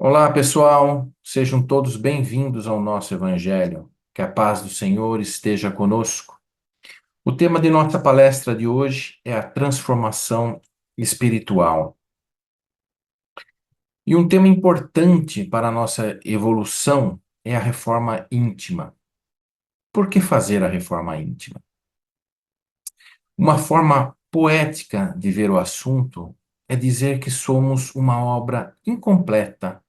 Olá, pessoal. Sejam todos bem-vindos ao nosso Evangelho. Que a paz do Senhor esteja conosco. O tema de nossa palestra de hoje é a transformação espiritual. E um tema importante para a nossa evolução é a reforma íntima. Por que fazer a reforma íntima? Uma forma poética de ver o assunto é dizer que somos uma obra incompleta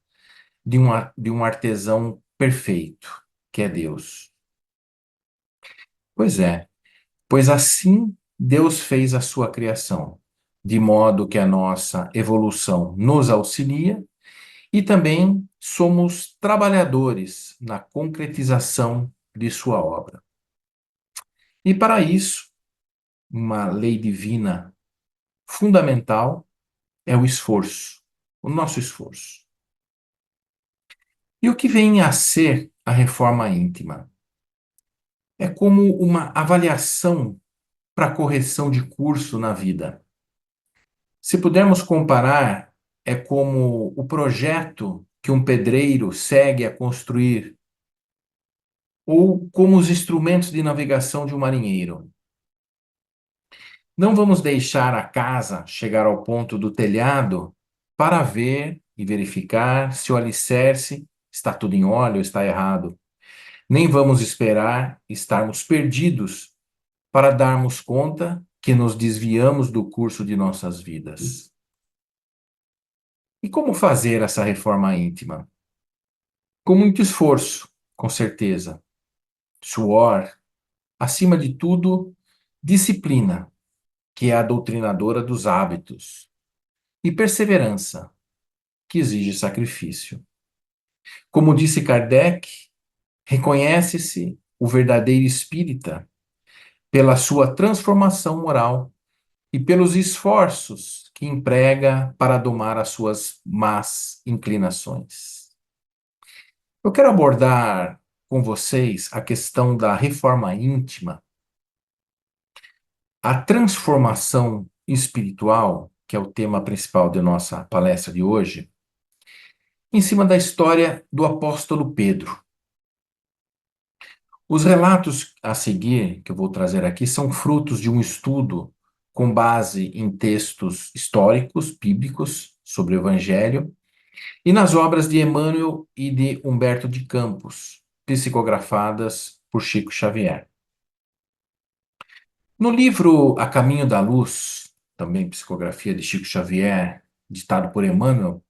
de um artesão perfeito, que é Deus. Pois é, pois assim Deus fez a sua criação, de modo que a nossa evolução nos auxilia e também somos trabalhadores na concretização de sua obra. E para isso, uma lei divina fundamental é o esforço, o nosso esforço. E o que vem a ser a reforma íntima? É como uma avaliação para correção de curso na vida. Se pudermos comparar, é como o projeto que um pedreiro segue a construir, ou como os instrumentos de navegação de um marinheiro. Não vamos deixar a casa chegar ao ponto do telhado para ver e verificar se o alicerce está tudo em ordem ou está errado. Nem vamos esperar estarmos perdidos para darmos conta que nos desviamos do curso de nossas vidas. E como fazer essa reforma íntima? Com muito esforço, com certeza, suor, acima de tudo, disciplina, que é a doutrinadora dos hábitos, e perseverança, que exige sacrifício. Como disse Kardec, reconhece-se o verdadeiro espírita pela sua transformação moral e pelos esforços que emprega para domar as suas más inclinações. Eu quero abordar com vocês a questão da reforma íntima, a transformação espiritual, que é o tema principal de nossa palestra de hoje, em cima da história do apóstolo Pedro. Os relatos a seguir, que eu vou trazer aqui, são frutos de um estudo com base em textos históricos, bíblicos, sobre o Evangelho, e nas obras de Emmanuel e de Humberto de Campos, psicografadas por Chico Xavier. No livro A Caminho da Luz, também psicografia de Chico Xavier, ditado por Emmanuel,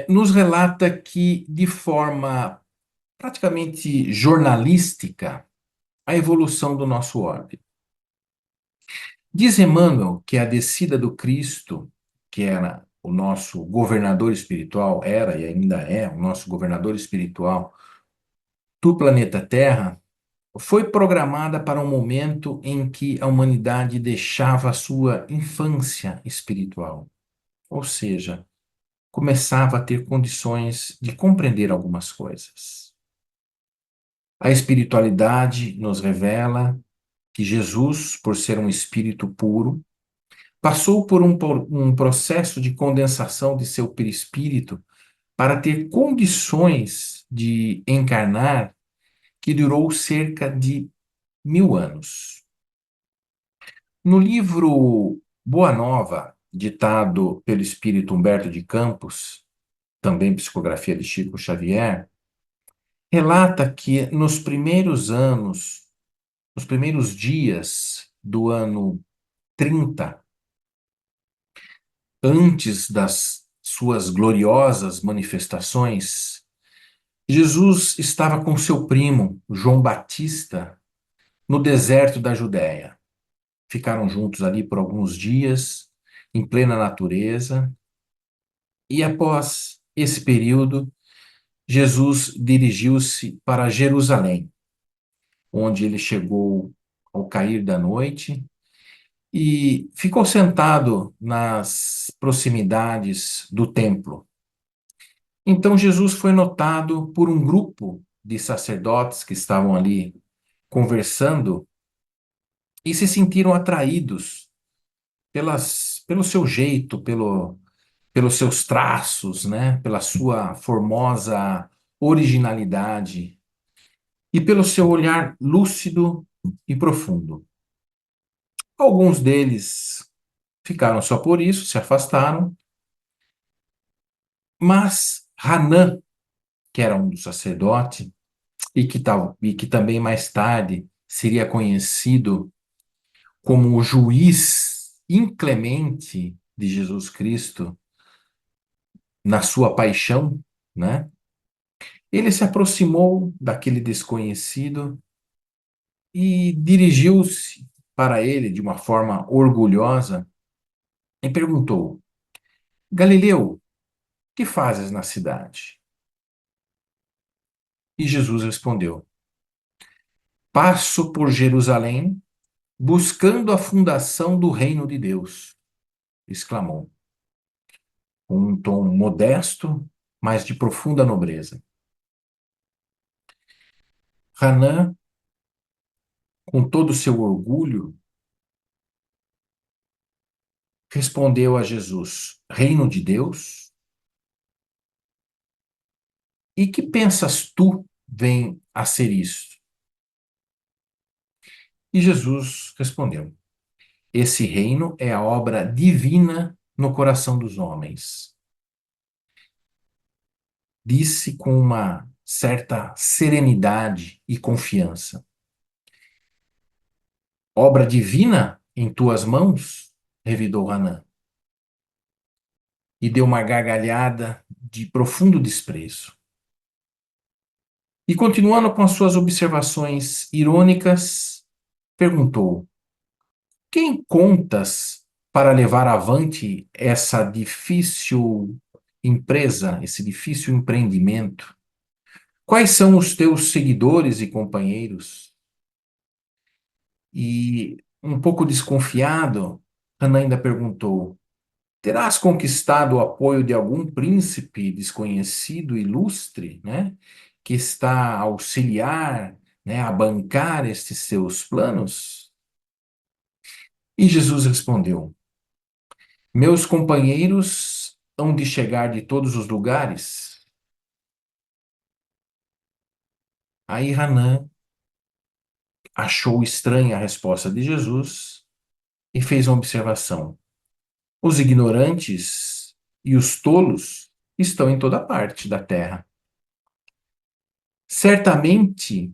nos relata que, de forma praticamente jornalística, a evolução do nosso orbe. Diz Emmanuel que a descida do Cristo, que era o nosso governador espiritual, era e ainda é o nosso governador espiritual do planeta Terra, foi programada para um momento em que a humanidade deixava a sua infância espiritual, ou seja, começava a ter condições de compreender algumas coisas. A espiritualidade nos revela que Jesus, por ser um espírito puro, passou por um processo de condensação de seu perispírito para ter condições de encarnar que durou cerca de 1000 anos. No livro Boa Nova, ditado pelo espírito Humberto de Campos, também psicografia de Chico Xavier, relata que nos primeiros anos, nos primeiros dias do ano 30, antes das suas gloriosas manifestações, Jesus estava com seu primo, João Batista, no deserto da Judéia. Ficaram juntos ali por alguns dias, em plena natureza, e após esse período, Jesus dirigiu-se para Jerusalém, onde ele chegou ao cair da noite e ficou sentado nas proximidades do templo. Então Jesus foi notado por um grupo de sacerdotes que estavam ali conversando e se sentiram atraídos pelo seu jeito, pelos seus traços, né? Pela sua formosa originalidade e pelo seu olhar lúcido e profundo. Alguns deles ficaram só por isso, se afastaram, mas Hanã, que era um dos sacerdotes e que também mais tarde seria conhecido como o juiz inclemente de Jesus Cristo na sua paixão, né? Ele se aproximou daquele desconhecido e dirigiu-se para ele de uma forma orgulhosa e perguntou: Galileu, que fazes na cidade? E Jesus respondeu: Passo por Jerusalém buscando a fundação do reino de Deus, exclamou, com um tom modesto, mas de profunda nobreza. Hanã, com todo o seu orgulho, respondeu a Jesus: Reino de Deus? E que pensas tu vem a ser isto? E Jesus respondeu: Esse reino é a obra divina no coração dos homens. Disse com uma certa serenidade e confiança: Obra divina em tuas mãos? Revidou Hanã. E deu uma gargalhada de profundo desprezo. E continuando com as suas observações irônicas, perguntou: Quem contas para levar avante essa difícil empresa, esse difícil empreendimento? Quais são os teus seguidores e companheiros? E, um pouco desconfiado, Ana ainda perguntou: Terás conquistado o apoio de algum príncipe desconhecido, ilustre, né? Que está a auxiliar, né, a bancar estes seus planos? E Jesus respondeu: Meus companheiros hão de chegar de todos os lugares. Aí Hanã achou estranha a resposta de Jesus e fez uma observação. Os ignorantes e os tolos estão em toda parte da terra. Certamente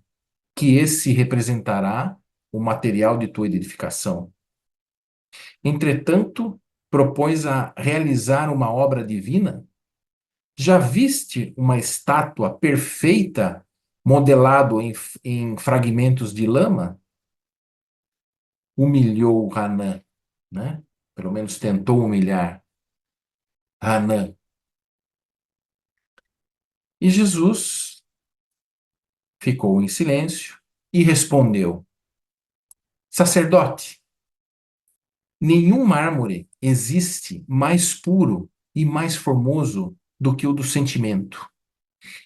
que esse representará o material de tua edificação. Entretanto, propões a realizar uma obra divina? Já viste uma estátua perfeita modelado em fragmentos de lama? Humilhou Hanã, né? Pelo menos tentou humilhar Hanã. E Jesus ficou em silêncio e respondeu: Sacerdote, nenhum mármore existe mais puro e mais formoso do que o do sentimento,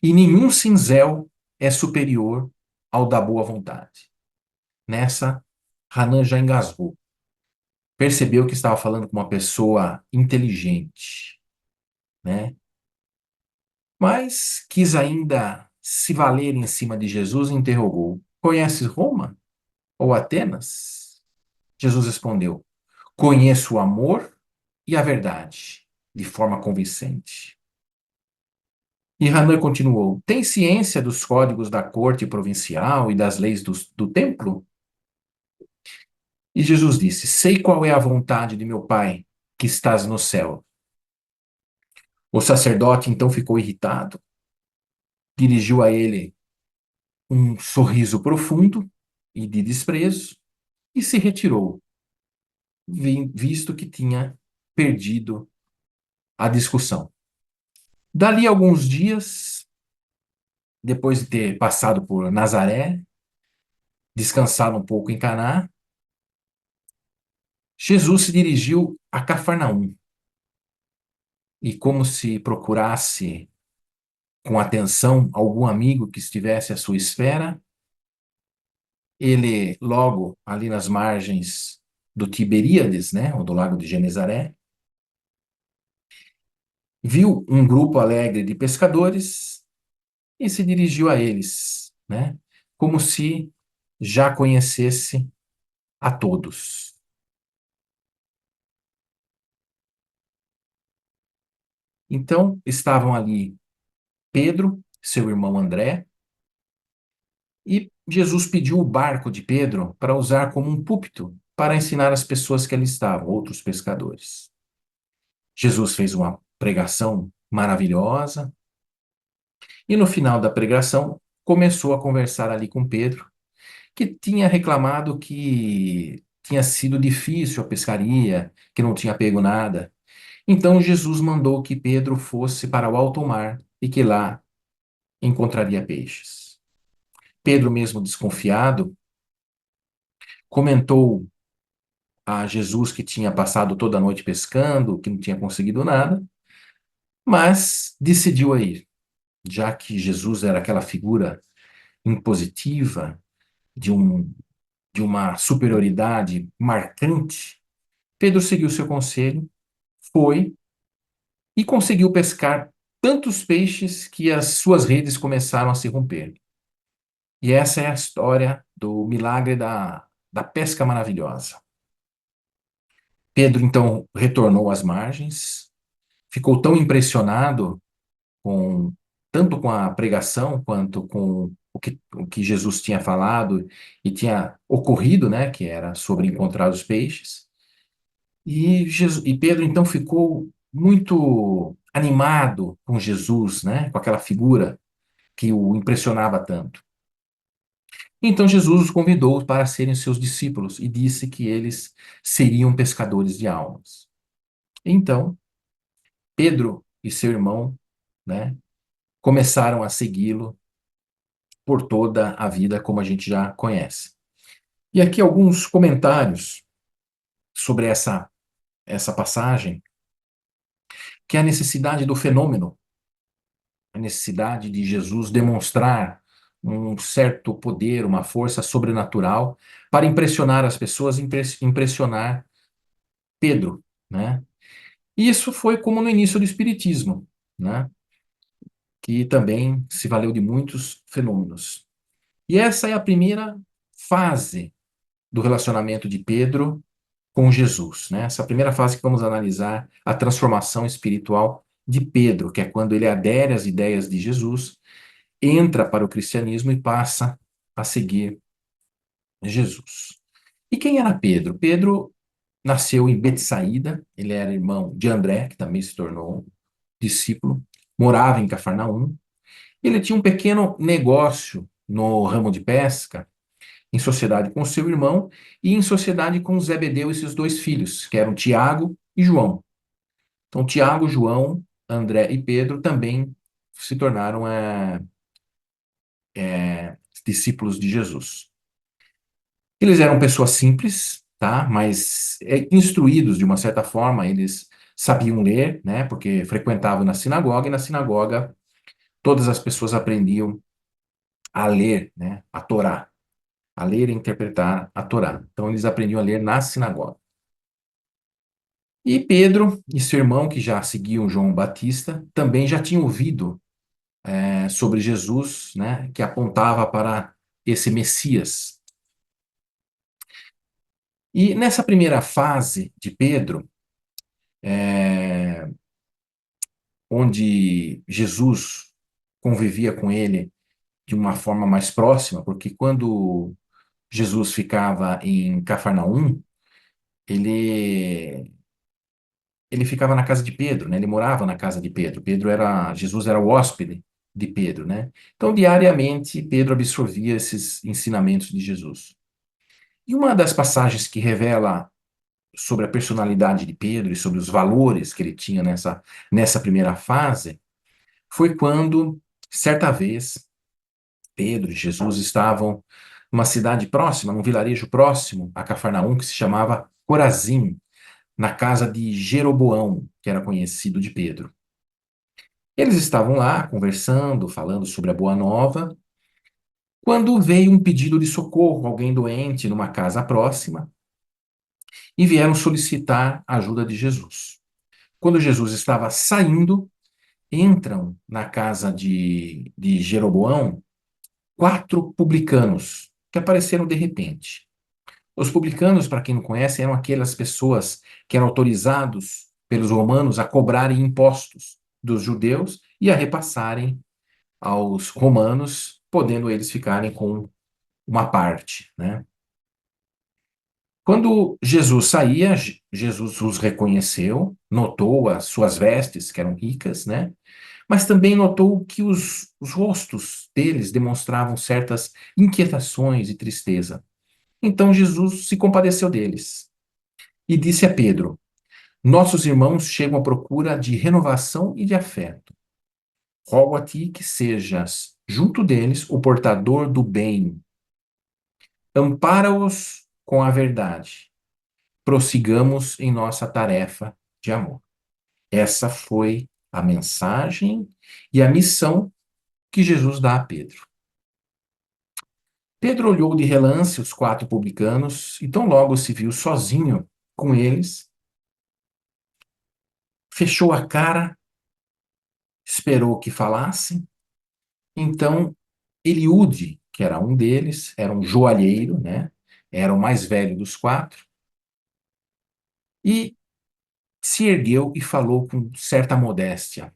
e nenhum cinzel é superior ao da boa vontade. Nessa, Hanan já engasgou. Percebeu que estava falando com uma pessoa inteligente, né? Mas quis ainda se valer em cima de Jesus e interrogou: Conheces Roma ou Atenas? Jesus respondeu: Conheço o amor e a verdade, de forma convincente. E Hanan continuou: Tem ciência dos códigos da corte provincial e das leis do templo? E Jesus disse: Sei qual é a vontade de meu Pai, que estás no céu. O sacerdote então ficou irritado, dirigiu a ele um sorriso profundo e de desprezo e se retirou, visto que tinha perdido a discussão. Dali a alguns dias, depois de ter passado por Nazaré, descansado um pouco em Caná, Jesus se dirigiu a Cafarnaum e, como se procurasse com atenção algum amigo que estivesse à sua espera, ele, logo ali nas margens do Tiberíades, né, ou do lago de Genezaré, viu um grupo alegre de pescadores e se dirigiu a eles, né? Como se já conhecesse a todos. Então, estavam ali Pedro, seu irmão André, e Jesus pediu o barco de Pedro para usar como um púlpito para ensinar as pessoas que ali estavam, outros pescadores. Jesus fez uma pregação maravilhosa e no final da pregação começou a conversar ali com Pedro, que tinha reclamado que tinha sido difícil a pescaria, que não tinha pego nada. Então Jesus mandou que Pedro fosse para o alto mar e que lá encontraria peixes. Pedro, mesmo desconfiado, comentou a Jesus que tinha passado toda a noite pescando, que não tinha conseguido nada, mas decidiu a ir, já que Jesus era aquela figura impositiva de um de uma superioridade marcante. Pedro seguiu seu conselho, foi e conseguiu pescar tantos peixes que as suas redes começaram a se romper. E essa é a história do milagre da pesca maravilhosa. Pedro então retornou às margens, ficou tão impressionado com tanto com a pregação quanto com o que Jesus tinha falado e tinha ocorrido, né, que era sobre encontrar os peixes. E Pedro então ficou muito animado com Jesus, né, com aquela figura que o impressionava tanto. Então Jesus os convidou para serem seus discípulos e disse que eles seriam pescadores de almas. Então, Pedro e seu irmão, né, começaram a segui-lo por toda a vida, como a gente já conhece. E aqui alguns comentários sobre essa passagem, que é a necessidade do fenômeno, a necessidade de Jesus demonstrar um certo poder, uma força sobrenatural para impressionar as pessoas, impressionar Pedro, né? E isso foi como no início do Espiritismo, né? Que também se valeu de muitos fenômenos. E essa é a primeira fase do relacionamento de Pedro com Jesus, né? Essa primeira fase que vamos analisar a transformação espiritual de Pedro, que é quando ele adere às ideias de Jesus, entra para o cristianismo e passa a seguir Jesus. E quem era Pedro? Pedro nasceu em Betsaída, ele era irmão de André, que também se tornou um discípulo, morava em Cafarnaum. Ele tinha um pequeno negócio no ramo de pesca, em sociedade com seu irmão e em sociedade com Zebedeu e seus dois filhos, que eram Tiago e João. Então, Tiago, João, André e Pedro também se tornaram discípulos de Jesus. Eles eram pessoas simples, tá? Mas instruídos de uma certa forma, eles sabiam ler, né? Porque frequentavam na sinagoga e na sinagoga todas as pessoas aprendiam a ler, né? A Torá, a ler e interpretar a Torá. Então eles aprendiam a ler na sinagoga. E Pedro e seu irmão, que já seguiam João Batista, também já tinham ouvido sobre Jesus, né? Que apontava para esse Messias. E nessa primeira fase de Pedro, é, onde Jesus convivia com ele de uma forma mais próxima, porque quando Jesus ficava em Cafarnaum, ele ele ficava na casa de Pedro, né? Ele morava na casa de Pedro. Jesus era o hóspede de Pedro, né? Então, diariamente, Pedro absorvia esses ensinamentos de Jesus. E uma das passagens que revela sobre a personalidade de Pedro e sobre os valores que ele tinha nessa primeira fase foi quando, certa vez, Pedro e Jesus estavam numa cidade próxima, num vilarejo próximo a Cafarnaum, que se chamava Corazim, na casa de Jeroboão, que era conhecido de Pedro. Eles estavam lá conversando, falando sobre a boa nova, quando veio um pedido de socorro, alguém doente numa casa próxima, e vieram solicitar a ajuda de Jesus. quando Jesus estava saindo, entram na casa de Jeroboão 4 publicanos que apareceram de repente. Os publicanos, para quem não conhece, eram aquelas pessoas que eram autorizados pelos romanos a cobrarem impostos dos judeus e a repassarem aos romanos, podendo eles ficarem com uma parte, né? Quando Jesus saía, Jesus os reconheceu, notou as suas vestes, que eram ricas, né? Mas também notou que os rostos deles demonstravam certas inquietações e tristeza. Então Jesus se compadeceu deles e disse a Pedro: Nossos irmãos chegam à procura de renovação e de afeto. Rogo a ti que sejas, junto deles, o portador do bem. Ampara-os com a verdade. Prossigamos em nossa tarefa de amor. Essa foi a mensagem e a missão que Jesus dá a Pedro. Pedro olhou de relance os 4 publicanos e tão logo se viu sozinho com eles, fechou a cara, esperou que falassem. Então, Eliúde, que era um deles, era um joalheiro, né? Era o mais velho dos 4, e se ergueu e falou com certa modéstia: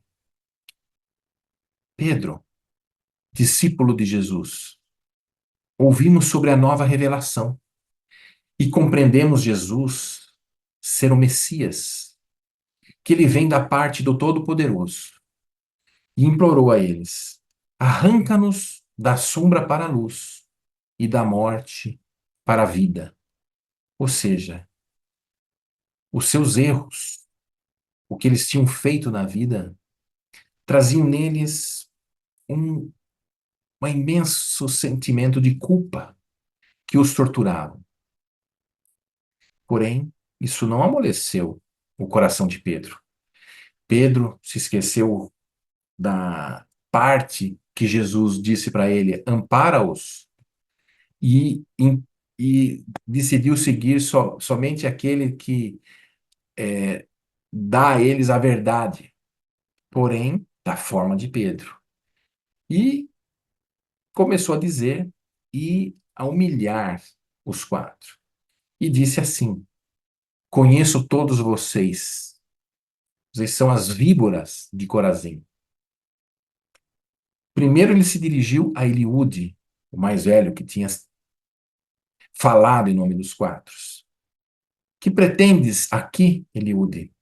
Pedro, discípulo de Jesus, ouvimos sobre a nova revelação e compreendemos Jesus ser o Messias, que ele vem da parte do Todo-Poderoso. E implorou a eles: arranca-nos da sombra para a luz e da morte para a vida. Ou seja, os seus erros, o que eles tinham feito na vida, traziam neles um, um imenso sentimento de culpa que os torturava. Porém, isso não amoleceu o coração de Pedro. Pedro se esqueceu da parte que Jesus disse para ele: ampara-os, e, e decidiu seguir somente aquele que dá a eles a verdade, porém, da forma de Pedro. E começou a dizer e a humilhar os 4. E disse assim: conheço todos vocês. Vocês são as víboras de Corazim. Primeiro ele se dirigiu a Eliúde, o mais velho, que tinha falado em nome dos 4. Que pretendes aqui, Eliúde?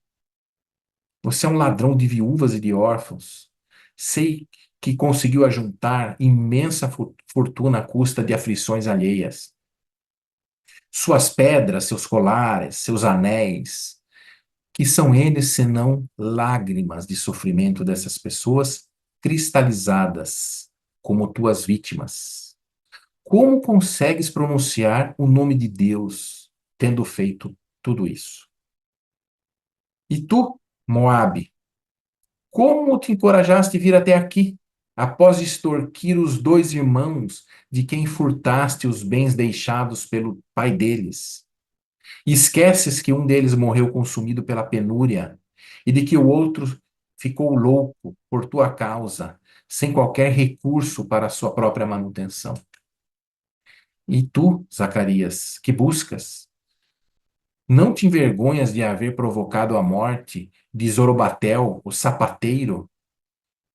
Você é um ladrão de viúvas e de órfãos. Sei que conseguiu ajuntar imensa fortuna à custa de aflições alheias. Suas pedras, seus colares, seus anéis, que são eles senão lágrimas de sofrimento dessas pessoas cristalizadas como tuas vítimas. Como consegues pronunciar o nome de Deus tendo feito tudo isso? E tu, Moabe, como te encorajaste a vir até aqui, após extorquir os 2 irmãos de quem furtaste os bens deixados pelo pai deles? E esqueces que um deles morreu consumido pela penúria e de que o outro ficou louco por tua causa, sem qualquer recurso para a sua própria manutenção. E tu, Zacarias, que buscas? Não te envergonhas de haver provocado a morte de Zorobatel, o sapateiro,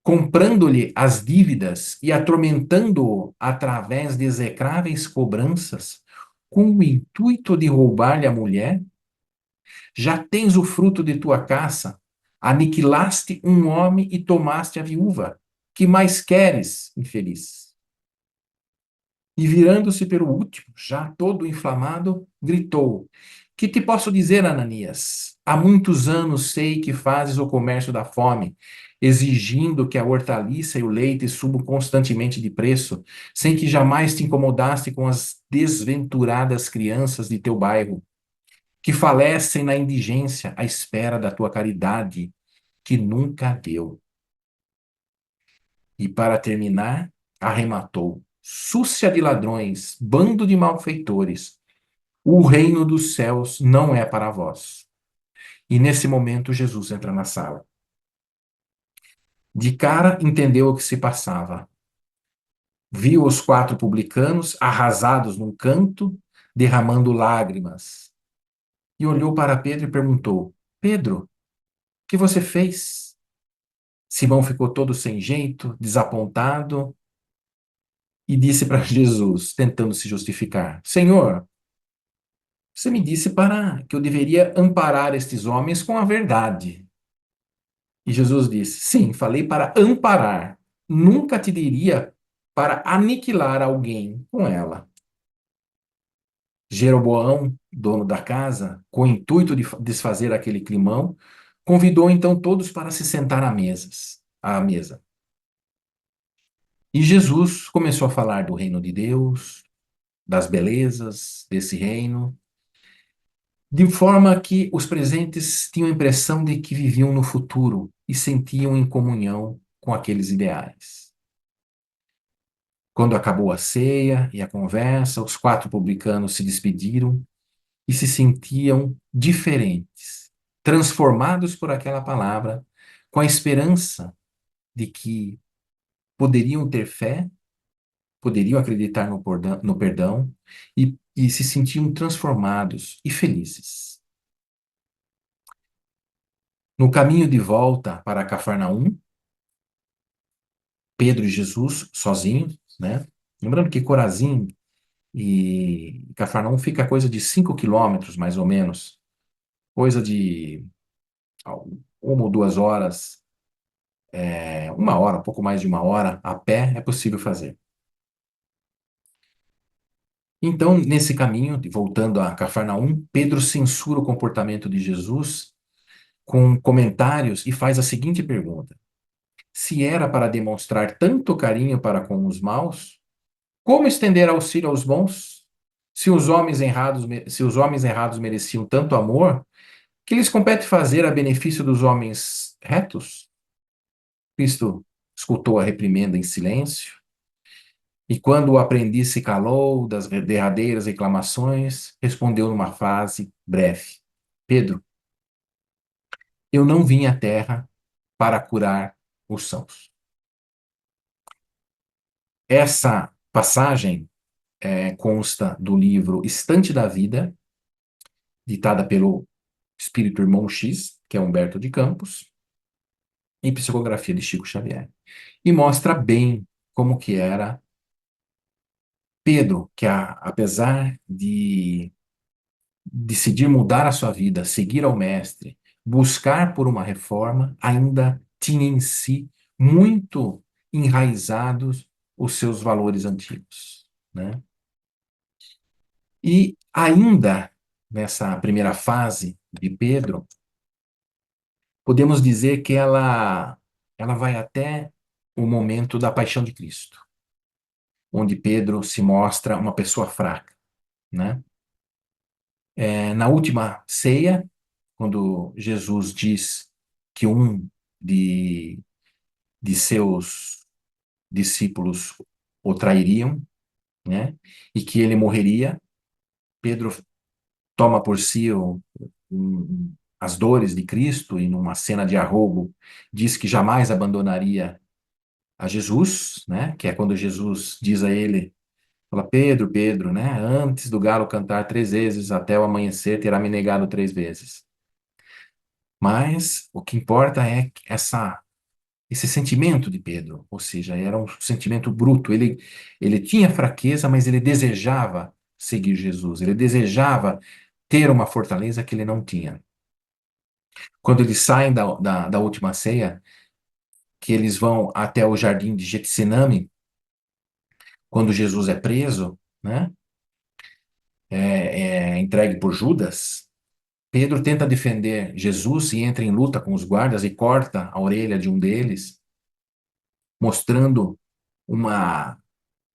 comprando-lhe as dívidas e atormentando-o através de execráveis cobranças, com o intuito de roubar-lhe a mulher? Já tens o fruto de tua caça, aniquilaste um homem e tomaste a viúva. Que mais queres, infeliz? E virando-se para o último, já todo inflamado, gritou: que te posso dizer, Ananias? Há muitos anos sei que fazes o comércio da fome, exigindo que a hortaliça e o leite subam constantemente de preço, sem que jamais te incomodaste com as desventuradas crianças de teu bairro, que falecem na indigência à espera da tua caridade, que nunca deu. E para terminar, arrematou: súcia de ladrões, bando de malfeitores, o reino dos céus não é para vós. E nesse momento Jesus entra na sala. De cara entendeu o que se passava. Viu os quatro publicanos arrasados num canto, derramando lágrimas. E olhou para Pedro e perguntou: Pedro, o que você fez? Simão ficou todo sem jeito, desapontado, e disse para Jesus, tentando se justificar: Senhor, você me disse para que eu deveria amparar estes homens com a verdade. E Jesus disse: Sim, falei para amparar. Nunca te diria para aniquilar alguém com ela. Jeroboão, dono da casa, com o intuito de desfazer aquele climão, convidou então todos para se sentar à mesa. E Jesus começou a falar do reino de Deus, das belezas desse reino, de forma que os presentes tinham a impressão de que viviam no futuro e sentiam em comunhão com aqueles ideais. Quando acabou a ceia e a conversa, os quatro publicanos se despediram e se sentiam diferentes, transformados por aquela palavra, com a esperança de que poderiam ter fé, poderiam acreditar no perdão e se sentiam transformados e felizes. No caminho de volta para Cafarnaum, Pedro e Jesus sozinhos, né? Lembrando que Corazim e Cafarnaum fica a coisa de 5 quilômetros, mais ou menos, coisa de 1 ou 2 horas, 1 hora, um pouco mais de 1 hora, a pé é possível fazer. Então, nesse caminho, voltando a Cafarnaum, Pedro censura o comportamento de Jesus com comentários e faz a seguinte pergunta: se era para demonstrar tanto carinho para com os maus, como estender auxílio aos bons? Se os homens errados mereciam tanto amor, que lhes compete fazer a benefício dos homens retos? Cristo escutou a reprimenda em silêncio, e quando o aprendiz se calou das derradeiras reclamações, respondeu numa frase breve: Pedro, eu não vim à terra para curar os sãos. Essa passagem consta do livro Estante da Vida, ditada pelo Espírito Irmão X, que é Humberto de Campos, e psicografia de Chico Xavier. E mostra bem como que era Pedro, que apesar de decidir mudar a sua vida, seguir ao mestre, buscar por uma reforma, ainda tinha em si muito enraizados os seus valores antigos, né? E ainda nessa primeira fase de Pedro, podemos dizer que ela vai até o momento da paixão de Cristo, onde Pedro se mostra uma pessoa fraca, né? Na última ceia, quando Jesus diz que um de, de seus discípulos o trairiam, né? E que ele morreria, Pedro toma por si as dores de Cristo e numa cena de arrobo diz que jamais abandonaria a Jesus, né? Que é quando Jesus diz a ele, fala, Pedro, Pedro, né? Antes do galo cantar 3 vezes, até o amanhecer, terá me negado 3 vezes. Mas o que importa é esse sentimento de Pedro, ou seja, era um sentimento bruto. Ele tinha fraqueza, mas ele desejava seguir Jesus, ele desejava ter uma fortaleza que ele não tinha. Quando eles saem da última ceia, que eles vão até o jardim de Getsemane, quando Jesus é preso, né, entregue por Judas, Pedro tenta defender Jesus e entra em luta com os guardas e corta a orelha de um deles, mostrando uma,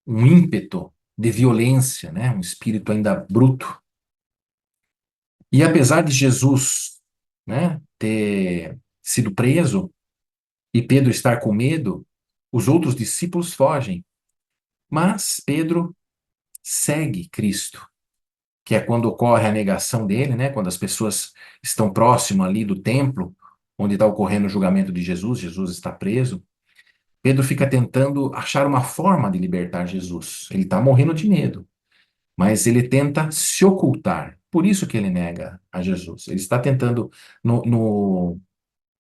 um ímpeto de violência, né, um espírito ainda bruto. E apesar de Jesus, né, ter sido preso e Pedro estar com medo, os outros discípulos fogem. Mas Pedro segue Cristo, que é quando ocorre a negação dele, né? Quando as pessoas estão próximo ali do templo, onde está ocorrendo o julgamento de Jesus, Jesus está preso. Pedro fica tentando achar uma forma de libertar Jesus. Ele está morrendo de medo, mas ele tenta se ocultar. Por isso que ele nega a Jesus. Ele está tentando, no,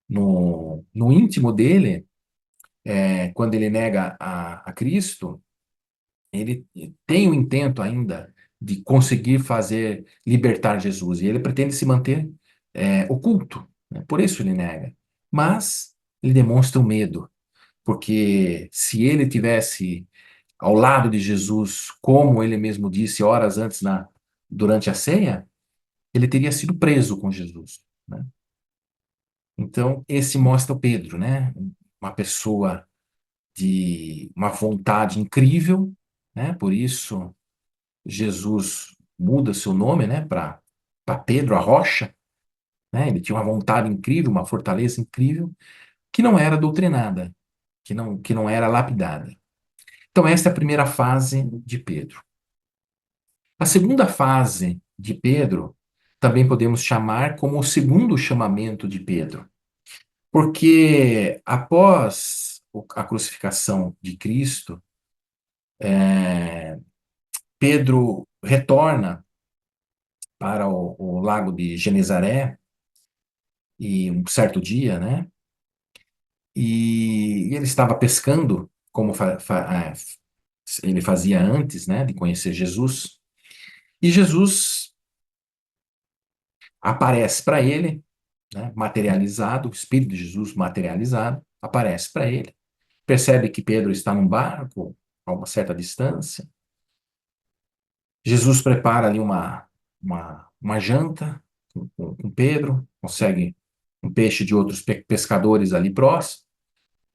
no, no íntimo dele, quando ele nega a Cristo, ele tem o intento ainda de conseguir fazer libertar Jesus, e ele pretende se manter oculto, né? Por isso ele nega. Mas ele demonstra o medo, porque se ele tivesse ao lado de Jesus, como ele mesmo disse horas antes durante a ceia, ele teria sido preso com Jesus, né? Então, esse mostra o Pedro, né? Uma pessoa de uma vontade incrível, né? Por isso Jesus muda seu nome, né, para Pedro, a rocha, né? Ele tinha uma vontade incrível, uma fortaleza incrível, que não era doutrinada, que não era lapidada. Então, essa é a primeira fase de Pedro. A segunda fase de Pedro também podemos chamar como o segundo chamamento de Pedro, porque após a crucificação de Cristo, Pedro retorna para o lago de Genezaré e um certo dia, né? E ele estava pescando, como ele fazia antes, né, de conhecer Jesus. E Jesus aparece para ele, né, materializado, o Espírito de Jesus materializado, aparece para ele. Percebe que Pedro está num barco a uma certa distância. Jesus prepara ali uma janta com Pedro, consegue um peixe de outros pescadores ali próximo,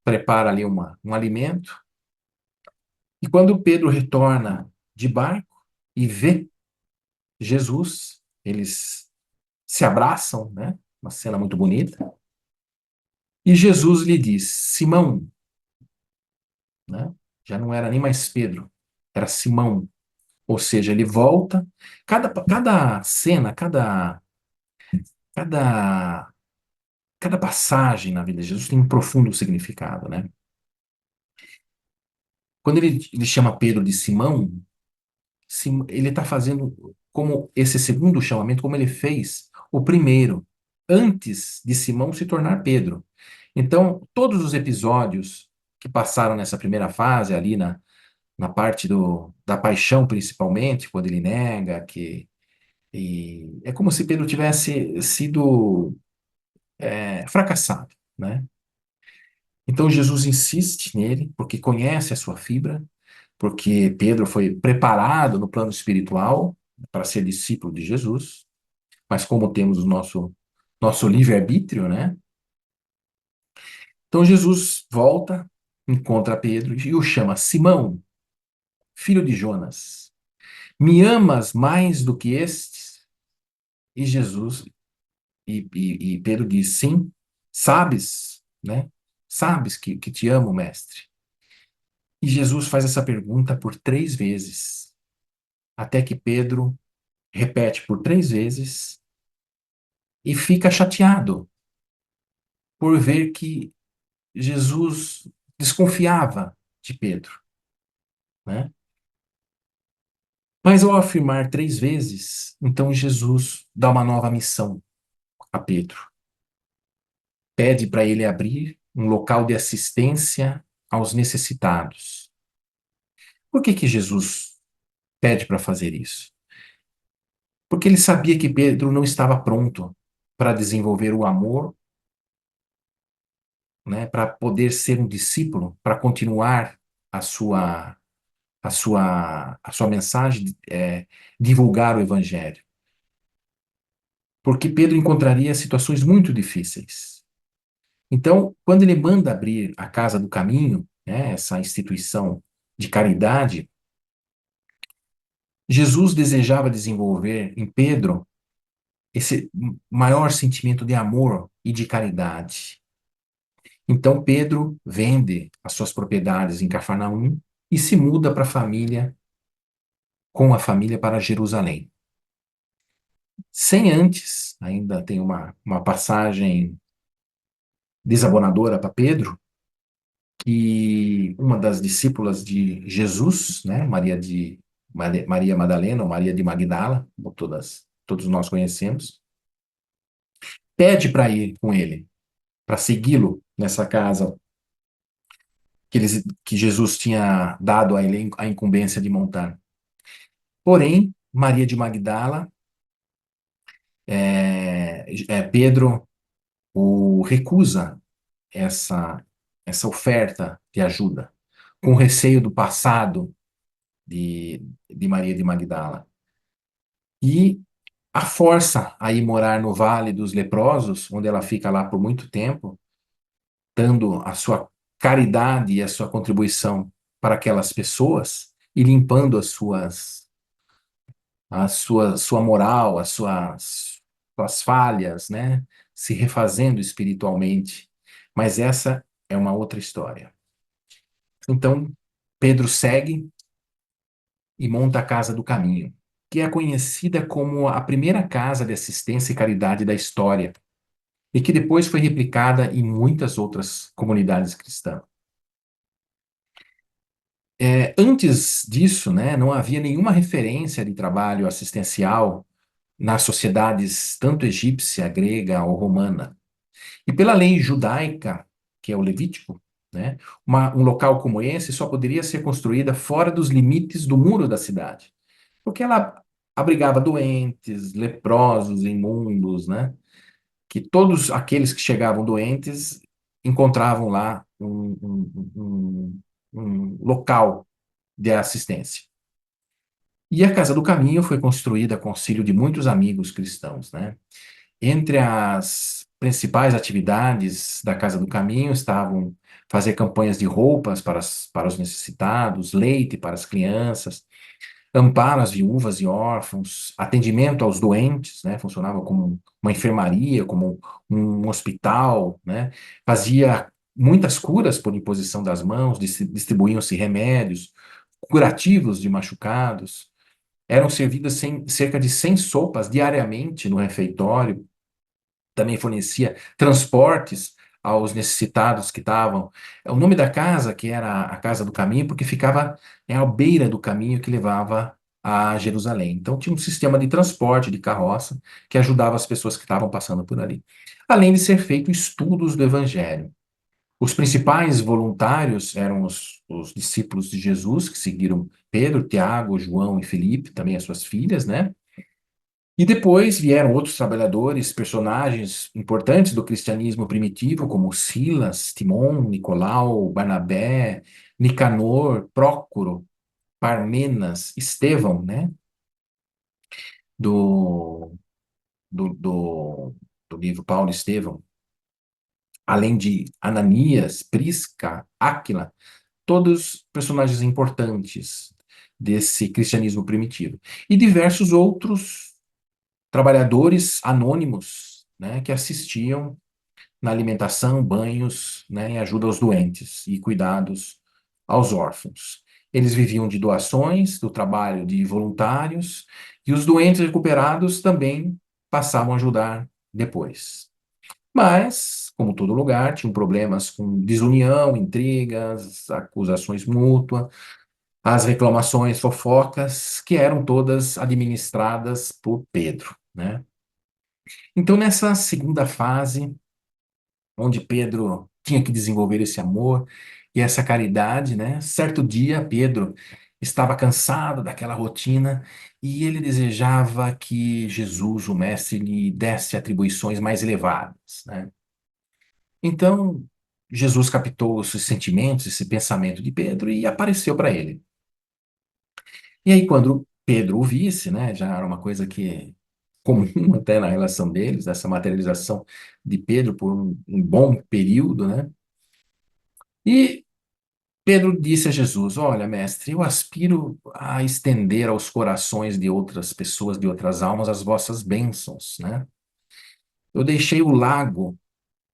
prepara ali um alimento. E quando Pedro retorna de barco e vê Jesus, eles se abraçam, né? Uma cena muito bonita. E Jesus lhe diz: Simão, né? Já não era nem mais Pedro, era Simão. Ou seja, ele volta. Cada cena, cada, cada passagem na vida de Jesus tem um profundo significado, né? Quando ele chama Pedro de Simão, ele está fazendo como esse segundo chamamento, como ele fez o primeiro, antes de Simão se tornar Pedro. Então, todos os episódios que passaram nessa primeira fase, ali na parte da paixão, principalmente, quando ele nega, e é como se Pedro tivesse sido fracassado, né? Então, Jesus insiste nele, porque conhece a sua fibra, porque Pedro foi preparado no plano espiritual para ser discípulo de Jesus, mas como temos o nosso livre-arbítrio, né? Então Jesus volta, encontra Pedro e o chama: Simão, filho de Jonas, me amas mais do que estes? E Jesus e Pedro diz: sim, sabes, né? Sabes que te amo, mestre. E Jesus faz essa pergunta por 3 vezes, até que Pedro repete por 3 vezes e fica chateado por ver que Jesus desconfiava de Pedro, né? Mas ao afirmar 3 vezes, então Jesus dá uma nova missão a Pedro. Pede para ele abrir um local de assistência aos necessitados. Por que Jesus pede para fazer isso? Porque ele sabia que Pedro não estava pronto para desenvolver o amor, né, para poder ser um discípulo, para continuar a sua a sua mensagem, divulgar o evangelho. Porque Pedro encontraria situações muito difíceis. Então, quando ele manda abrir a Casa do Caminho, né, essa instituição de caridade, Jesus desejava desenvolver em Pedro esse maior sentimento de amor e de caridade. Então, Pedro vende as suas propriedades em Cafarnaum e se muda com a família para Jerusalém. sem antes, ainda tem uma passagem desabonadora para Pedro, que uma das discípulas de Jesus, né, Maria Madalena, ou Maria de Magdala, como todos nós conhecemos, pede para ir com ele, para segui-lo nessa casa que Jesus tinha dado a ele a incumbência de montar. Porém, Maria de Magdala, Pedro o recusa essa, essa oferta de ajuda, com receio do passado de Maria de Magdala. E a força a ir morar no Vale dos Leprosos, onde ela fica lá por muito tempo, dando a sua caridade e a sua contribuição para aquelas pessoas e limpando sua moral, suas falhas, né? Se refazendo espiritualmente. Mas essa é uma outra história. Então, Pedro segue e monta a Casa do Caminho, que é conhecida como a primeira casa de assistência e caridade da história, e que depois foi replicada em muitas outras comunidades cristãs. Antes disso, né, não havia nenhuma referência de trabalho assistencial nas sociedades tanto egípcia, grega ou romana. E pela lei judaica, que é o Levítico, né, um local como esse só poderia ser construída fora dos limites do muro da cidade, porque ela abrigava doentes, leprosos, imundos, né, que todos aqueles que chegavam doentes encontravam lá um local de assistência. E a Casa do Caminho foi construída com auxílio de muitos amigos cristãos, né? Entre as principais atividades da Casa do Caminho estavam fazer campanhas de roupas para os necessitados, leite para as crianças, amparo às viúvas e órfãos, atendimento aos doentes, né? Funcionava como uma enfermaria, como um hospital, né? Fazia muitas curas por imposição das mãos, distribuíam-se remédios, curativos de machucados, eram servidas cerca de 100 sopas diariamente no refeitório, também fornecia transportes aos necessitados que estavam. O nome da casa, que era a Casa do Caminho, porque ficava à beira do caminho que levava a Jerusalém. Então tinha um sistema de transporte, de carroça, que ajudava as pessoas que estavam passando por ali. Além de ser feito estudos do Evangelho. Os principais voluntários eram os discípulos de Jesus, que seguiram Pedro, Tiago, João e Felipe, também as suas filhas, né? E depois vieram outros trabalhadores, personagens importantes do cristianismo primitivo, como Silas, Timon, Nicolau, Barnabé, Nicanor, Prócoro, Parmenas, Estevão, né? Do, do, do, do livro Paulo e Estevão, além de Ananias, Prisca, Áquila, todos personagens importantes desse cristianismo primitivo. E diversos outros trabalhadores anônimos, né, que assistiam na alimentação, banhos, né, e ajuda aos doentes e cuidados aos órfãos. Eles viviam de doações, do trabalho de voluntários, e os doentes recuperados também passavam a ajudar depois. Mas, como todo lugar, tinham problemas com desunião, intrigas, acusações mútuas, as reclamações, fofocas, que eram todas administradas por Pedro, né? Então, nessa segunda fase, onde Pedro tinha que desenvolver esse amor e essa caridade, né? Certo dia, Pedro estava cansado daquela rotina e ele desejava que Jesus, o Mestre, lhe desse atribuições mais elevadas, né? Então, Jesus captou esses sentimentos, esse pensamento de Pedro e apareceu para ele. E aí, quando Pedro o visse, né, já era uma coisa que comum até na relação deles, essa materialização de Pedro por um bom período, né? E Pedro disse a Jesus: Olha, mestre, eu aspiro a estender aos corações de outras pessoas, de outras almas, as vossas bênçãos, né? Eu deixei o lago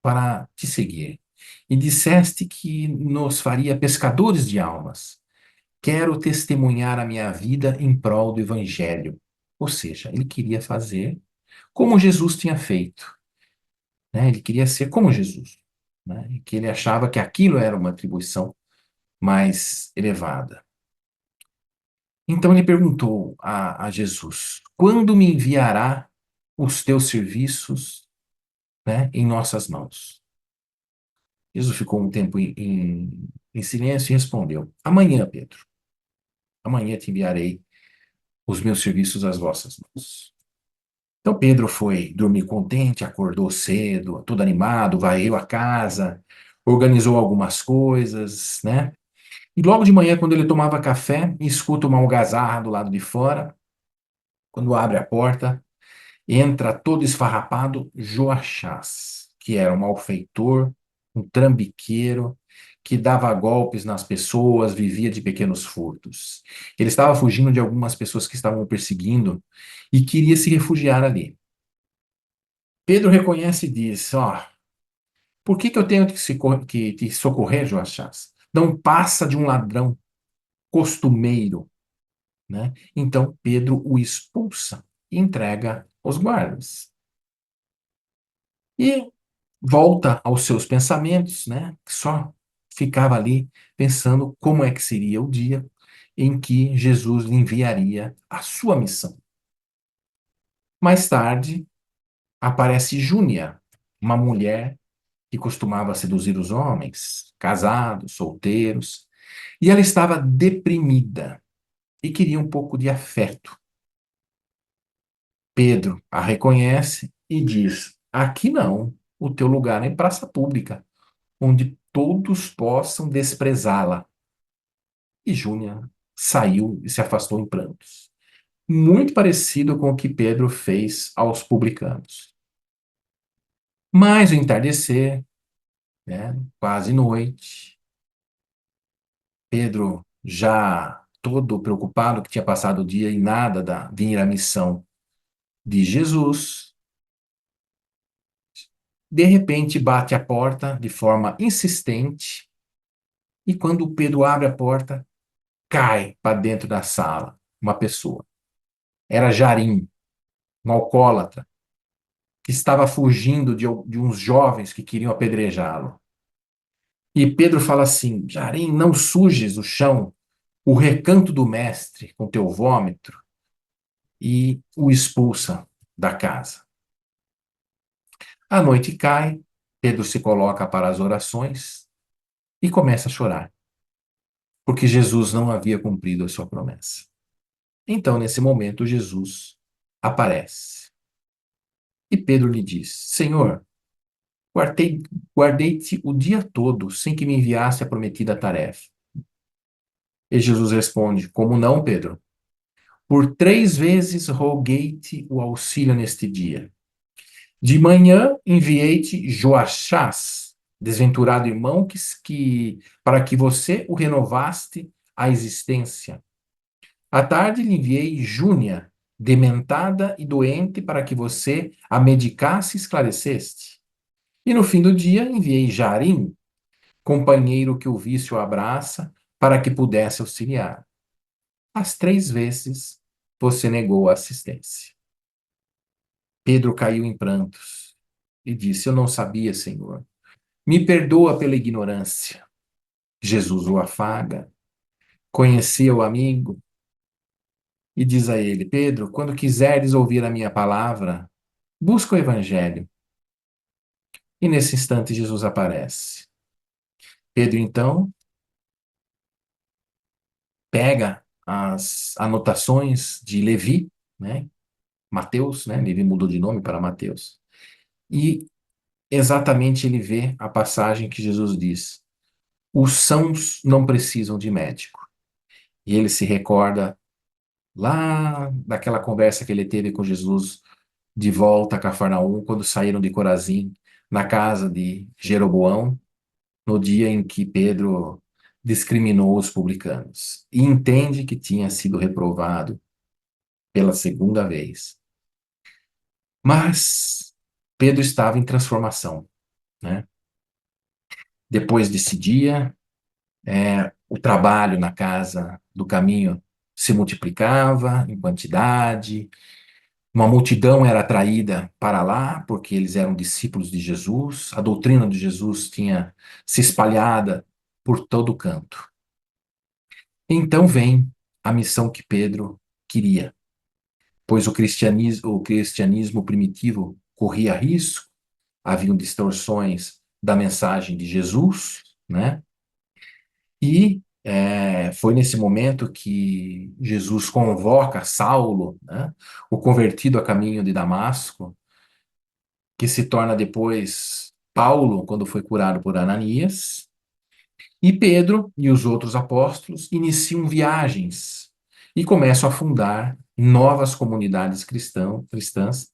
para te seguir e disseste que nos faria pescadores de almas. Quero testemunhar a minha vida em prol do evangelho. Ou seja, ele queria fazer como Jesus tinha feito, né? Ele queria ser como Jesus, né? E que ele achava que aquilo era uma atribuição mais elevada. Então ele perguntou a Jesus: quando me enviará os teus serviços, né, em nossas mãos? Jesus ficou um tempo em silêncio e respondeu: amanhã, Pedro, amanhã te enviarei os meus serviços às vossas mãos. Então Pedro foi dormir contente, acordou cedo, todo animado, varreu a casa, organizou algumas coisas, né? E logo de manhã, quando ele tomava café, escuta uma algazarra do lado de fora. Quando abre a porta, entra todo esfarrapado Joachás, que era um malfeitor, um trambiqueiro, que dava golpes nas pessoas, vivia de pequenos furtos. Ele estava fugindo de algumas pessoas que estavam o perseguindo e queria se refugiar ali. Pedro reconhece e diz: ó, por que eu tenho que te socorrer, Joachás? Não passa de um ladrão costumeiro, né? Então Pedro o expulsa e entrega aos guardas. E volta aos seus pensamentos, né? Só ficava ali pensando como é que seria o dia em que Jesus lhe enviaria a sua missão. Mais tarde, aparece Júnia, uma mulher que costumava seduzir os homens, casados, solteiros, e ela estava deprimida e queria um pouco de afeto. Pedro a reconhece e diz: aqui não, o teu lugar é em praça pública, onde todos possam desprezá-la. E Júnia saiu e se afastou em prantos. Muito parecido com o que Pedro fez aos publicanos. Mas o entardecer, né, quase noite, Pedro, já todo preocupado que tinha passado o dia e nada da vir a missão de Jesus, de repente bate a porta de forma insistente e quando Pedro abre a porta, cai para dentro da sala uma pessoa. Era Jarim, um alcoólatra, que estava fugindo de uns jovens que queriam apedrejá-lo. E Pedro fala assim: Jarim, não sujes o chão, o recanto do mestre com teu vômito, e o expulsa da casa. A noite cai, Pedro se coloca para as orações e começa a chorar, porque Jesus não havia cumprido a sua promessa. Então, nesse momento, Jesus aparece. E Pedro lhe diz: Senhor, guardei, guardei-te o dia todo sem que me enviasse a prometida tarefa. E Jesus responde: como não, Pedro? Por 3 vezes roguei-te o auxílio neste dia. De manhã enviei-te Joachás, desventurado irmão, para que você o renovaste a existência. À tarde lhe enviei Júnia, dementada e doente, para que você a medicasse e esclareceste. E no fim do dia enviei Jarim, companheiro que o vício abraça, para que pudesse auxiliar. As 3 vezes você negou a assistência. Pedro caiu em prantos e disse: eu não sabia, Senhor. Me perdoa pela ignorância. Jesus o afaga, conhecia o amigo e diz a ele: Pedro, quando quiseres ouvir a minha palavra, busca o evangelho. E nesse instante Jesus aparece. Pedro então pega as anotações de Levi, né? Mateus, né? Levi mudou de nome para Mateus. E exatamente ele vê a passagem que Jesus diz: os sãos não precisam de médico. E ele se recorda lá daquela conversa que ele teve com Jesus de volta a Cafarnaum, quando saíram de Corazim, na casa de Jeroboão, no dia em que Pedro discriminou os publicanos. E entende que tinha sido reprovado pela segunda vez. Mas Pedro estava em transformação, né? Depois desse dia, o trabalho na casa do caminho se multiplicava em quantidade, Uma multidão era atraída para lá, porque eles eram discípulos de Jesus, a doutrina de Jesus tinha se espalhada por todo canto. Então vem a missão que Pedro queria, pois o cristianismo primitivo corria risco, haviam distorções da mensagem de Jesus, né? E foi nesse momento que Jesus convoca Saulo, né, o convertido a caminho de Damasco, que se torna depois Paulo, quando foi curado por Ananias, e Pedro e os outros apóstolos iniciam viagens e começam a fundar novas comunidades cristãs,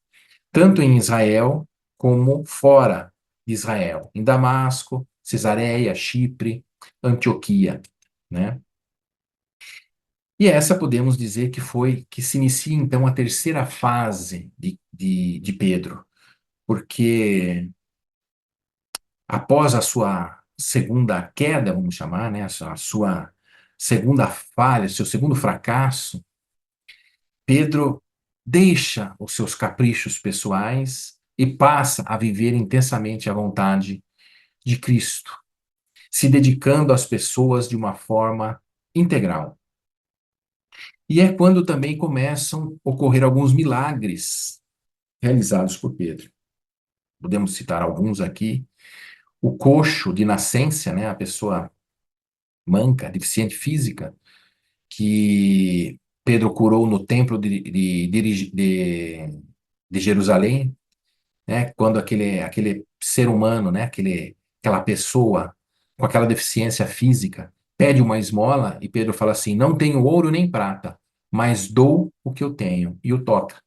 tanto em Israel como fora de Israel, em Damasco, Cesareia, Chipre, Antioquia, né? E essa podemos dizer que foi que se inicia então a terceira fase de Pedro, porque após a sua segunda queda, vamos chamar, né, a sua segunda falha, seu segundo fracasso, Pedro deixa os seus caprichos pessoais e passa a viver intensamente a vontade de Cristo, se dedicando às pessoas de uma forma integral. E é quando também começam a ocorrer alguns milagres realizados por Pedro. Podemos citar alguns aqui. O coxo de nascença, né, a pessoa manca, deficiente física, que Pedro curou no templo de Jerusalém, né, quando aquele ser humano, né, aquela pessoa com aquela deficiência física pede uma esmola e Pedro fala assim: não tenho ouro nem prata, mas dou o que eu tenho, e o toca,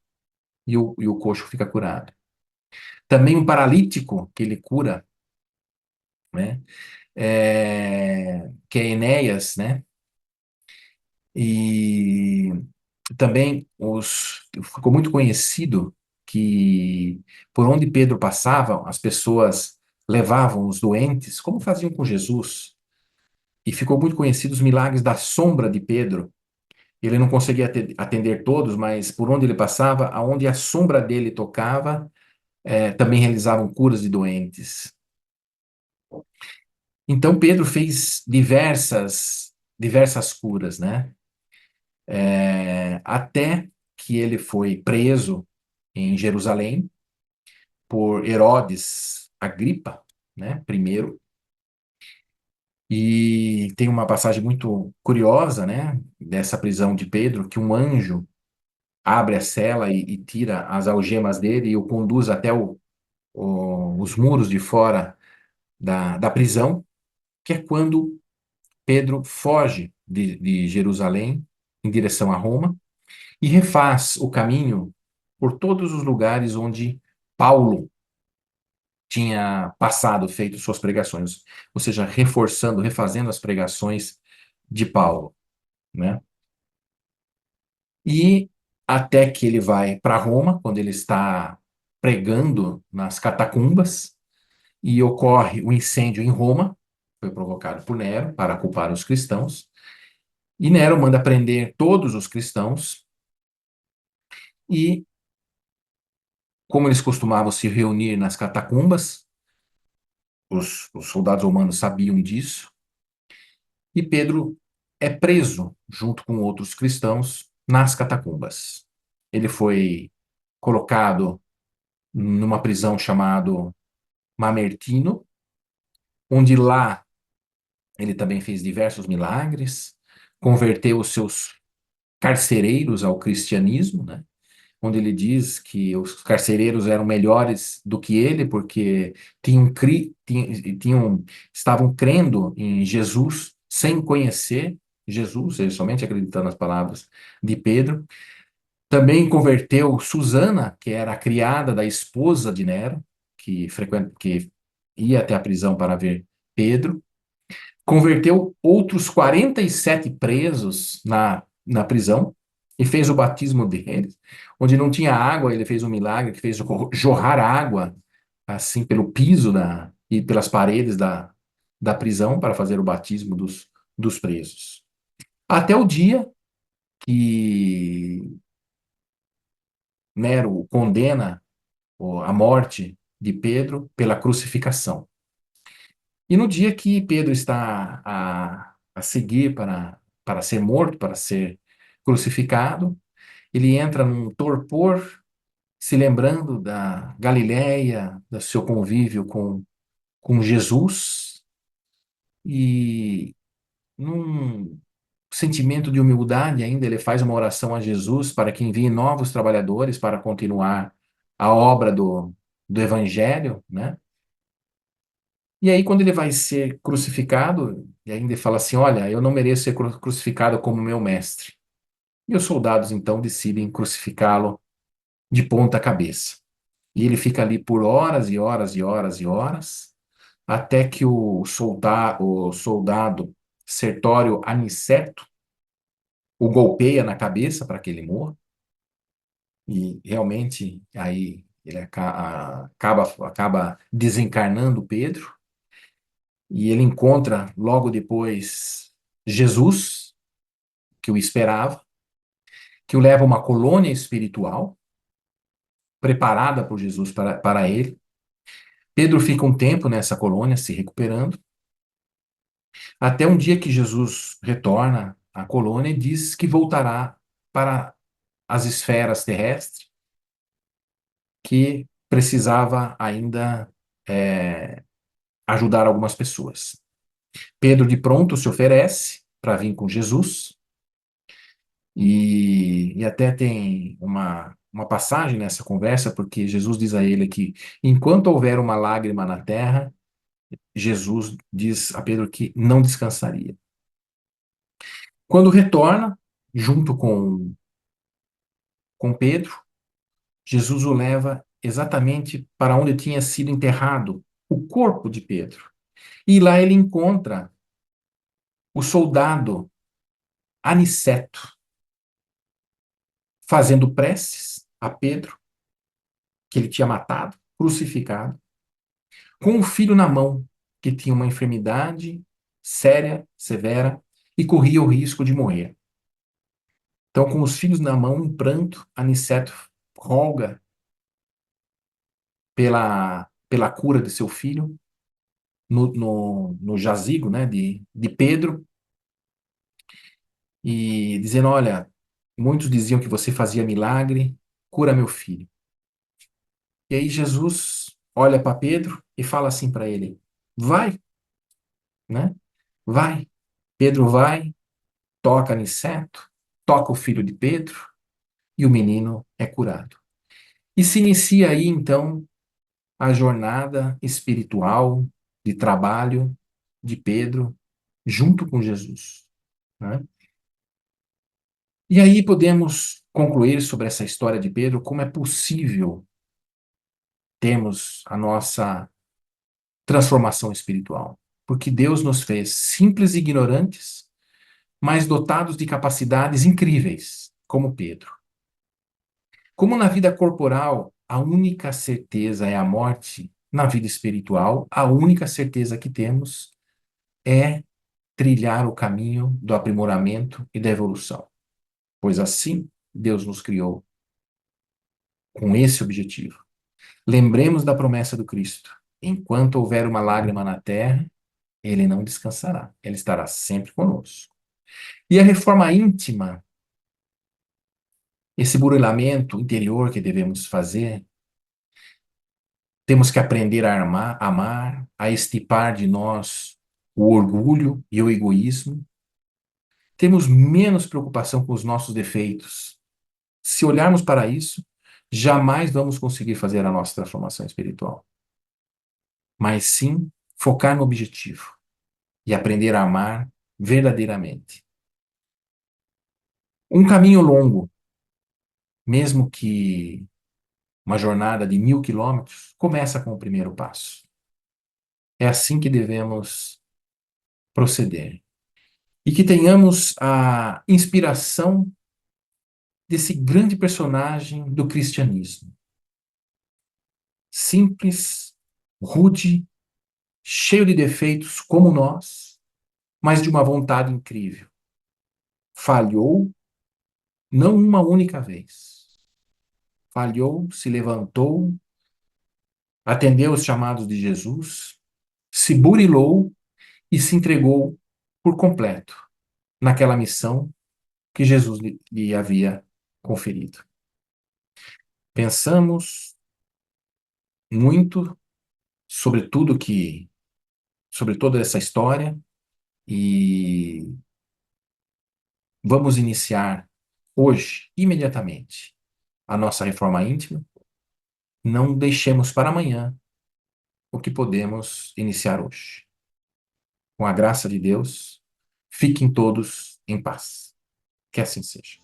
e o coxo fica curado. Também um paralítico que ele cura, né? Que é Enéas, né? E também ficou muito conhecido que por onde Pedro passava, as pessoas levavam os doentes, como faziam com Jesus. E ficou muito conhecido os milagres da sombra de Pedro. Ele não conseguia atender todos, mas por onde ele passava, aonde a sombra dele tocava, também realizavam curas de doentes. Então Pedro fez diversas curas, né? Até que ele foi preso em Jerusalém por Herodes Agripa, né? Primeiro. E tem uma passagem muito curiosa, né? Dessa prisão de Pedro, que um anjo abre a cela e tira as algemas dele e o conduz até os muros de fora da prisão, que é quando Pedro foge de Jerusalém em direção a Roma e refaz o caminho por todos os lugares onde Paulo tinha passado, feito suas pregações, ou seja, reforçando, refazendo as pregações de Paulo, né? E até que ele vai para Roma, quando ele está pregando nas catacumbas, e ocorre o incêndio em Roma, foi provocado por Nero para culpar os cristãos, e Nero manda prender todos os cristãos, e como eles costumavam se reunir nas catacumbas, os soldados romanos sabiam disso, e Pedro é preso junto com outros cristãos nas catacumbas. Ele foi colocado numa prisão chamada Mamertino, onde lá ele também fez diversos milagres, converteu os seus carcereiros ao cristianismo, né? Onde ele diz que os carcereiros eram melhores do que ele, porque estavam crendo em Jesus sem conhecer Jesus, eles somente acreditando nas palavras de Pedro. Também converteu Susana, que era a criada da esposa de Nero, que ia até a prisão para ver Pedro. Converteu outros 47 presos na prisão e fez o batismo deles. Onde não tinha água, ele fez um milagre que fez jorrar água assim pelo piso e pelas paredes da prisão para fazer o batismo dos presos. Até o dia que Nero condena a morte de Pedro pela crucificação. E no dia que Pedro está a seguir para ser morto, para ser crucificado, ele entra num torpor, se lembrando da Galileia, do seu convívio com Jesus, e num sentimento de humildade ainda, ele faz uma oração a Jesus para que envie novos trabalhadores para continuar a obra do Evangelho, né? E aí, quando ele vai ser crucificado, e ainda ele fala assim: Olha, eu não mereço ser crucificado como meu mestre. E os soldados então decidem crucificá-lo de ponta cabeça. E ele fica ali por horas e horas e horas e horas, até que o soldado Sertório Aniceto o golpeia na cabeça para que ele morra. E realmente aí ele acaba desencarnando Pedro. E ele encontra logo depois Jesus, que o esperava, que o leva a uma colônia espiritual preparada por Jesus para ele. Pedro fica um tempo nessa colônia se recuperando, até um dia que Jesus retorna à colônia e diz que voltará para as esferas terrestres, que precisava ainda é, ajudar algumas pessoas. Pedro de pronto se oferece para vir com Jesus, e até tem uma passagem nessa conversa, porque Jesus diz a ele que enquanto houver uma lágrima na terra, Jesus diz a Pedro que não descansaria. Quando retorna, junto com Pedro, Jesus o leva exatamente para onde tinha sido enterrado o corpo de Pedro. E lá ele encontra o soldado Aniceto fazendo preces a Pedro, que ele tinha matado, crucificado, com o filho na mão, que tinha uma enfermidade séria, severa, e corria o risco de morrer. Então, com os filhos na mão, em pranto, Aniceto roga pela cura de seu filho, no jazigo, né, de Pedro, e dizendo: Olha, muitos diziam que você fazia milagre, cura meu filho. E aí Jesus olha para Pedro e fala assim para ele: Vai, né? Vai. Pedro vai, toca Aniceto, toca o filho de Pedro e o menino é curado. E se inicia aí então a jornada espiritual de trabalho de Pedro junto com Jesus, né? E aí podemos concluir sobre essa história de Pedro como é possível termos a nossa transformação espiritual. Porque Deus nos fez simples e ignorantes, mas dotados de capacidades incríveis, como Pedro. Como na vida corporal a única certeza é a morte, na vida espiritual a única certeza que temos é trilhar o caminho do aprimoramento e da evolução. Pois assim Deus nos criou com esse objetivo. Lembremos da promessa do Cristo: enquanto houver uma lágrima na terra, ele não descansará, ele estará sempre conosco. E a reforma íntima, esse burilamento interior que devemos fazer, temos que aprender a amar, a extirpar de nós o orgulho e o egoísmo. Temos menos preocupação com os nossos defeitos. Se olharmos para isso, jamais vamos conseguir fazer a nossa transformação espiritual. Mas sim focar no objetivo e aprender a amar verdadeiramente. Um caminho longo, mesmo que uma jornada de 1000 quilômetros, começa com o primeiro passo. É assim que devemos proceder. E que tenhamos a inspiração desse grande personagem do cristianismo. Simples, rude, cheio de defeitos como nós, mas de uma vontade incrível. Falhou não uma única vez. falhou, se levantou, atendeu os chamados de Jesus, se burilou e se entregou por completo naquela missão que Jesus lhe havia conferido. Pensamos muito sobre sobre toda essa história e vamos iniciar hoje, imediatamente, a nossa reforma íntima. Não deixemos para amanhã o que podemos iniciar hoje. Com a graça de Deus, fiquem todos em paz. Que assim seja.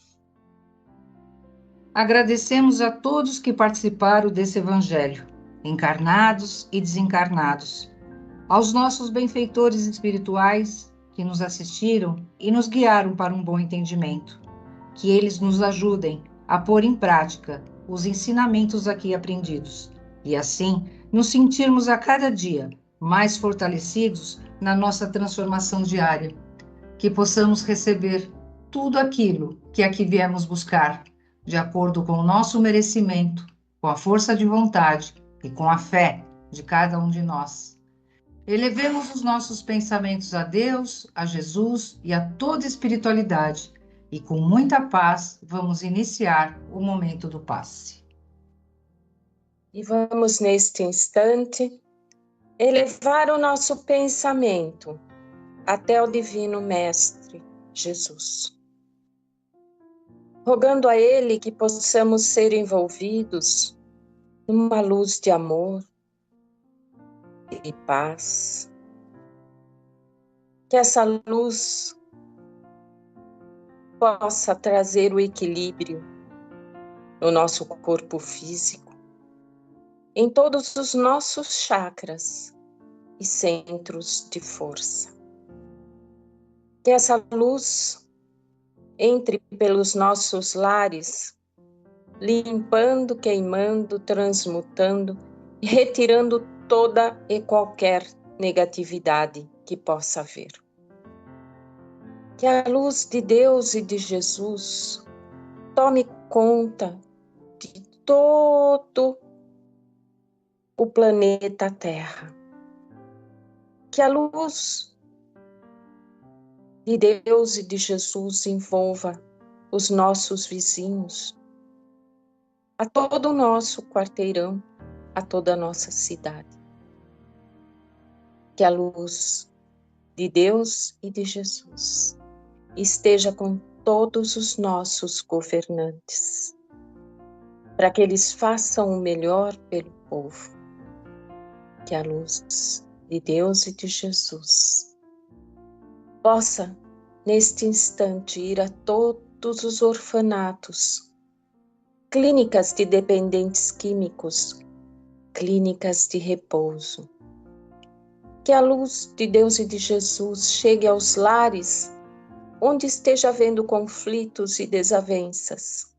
Agradecemos a todos que participaram desse evangelho, encarnados e desencarnados, aos nossos benfeitores espirituais que nos assistiram e nos guiaram para um bom entendimento. Que eles nos ajudem a pôr em prática os ensinamentos aqui aprendidos e assim nos sentirmos a cada dia mais fortalecidos na nossa transformação diária. Que possamos receber tudo aquilo que aqui viemos buscar, de acordo com o nosso merecimento, com a força de vontade e com a fé de cada um de nós. Elevemos os nossos pensamentos a Deus, a Jesus e a toda espiritualidade, e com muita paz vamos iniciar o momento do passe. E vamos, neste instante, elevar o nosso pensamento até o Divino Mestre Jesus, rogando a Ele que possamos ser envolvidos numa luz de amor e paz, que essa luz possa trazer o equilíbrio no nosso corpo físico, em todos os nossos chakras e centros de força. Que essa luz entre pelos nossos lares, limpando, queimando, transmutando e retirando toda e qualquer negatividade que possa haver. Que a luz de Deus e de Jesus tome conta de todo o planeta Terra. Que a luz de Deus e de Jesus envolva os nossos vizinhos, a todo o nosso quarteirão, a toda a nossa cidade. Que a luz de Deus e de Jesus esteja com todos os nossos governantes, para que eles façam o melhor pelo povo. Que a luz de Deus e de Jesus possa, neste instante, ir a todos os orfanatos, clínicas de dependentes químicos, clínicas de repouso. Que a luz de Deus e de Jesus chegue aos lares onde esteja havendo conflitos e desavenças.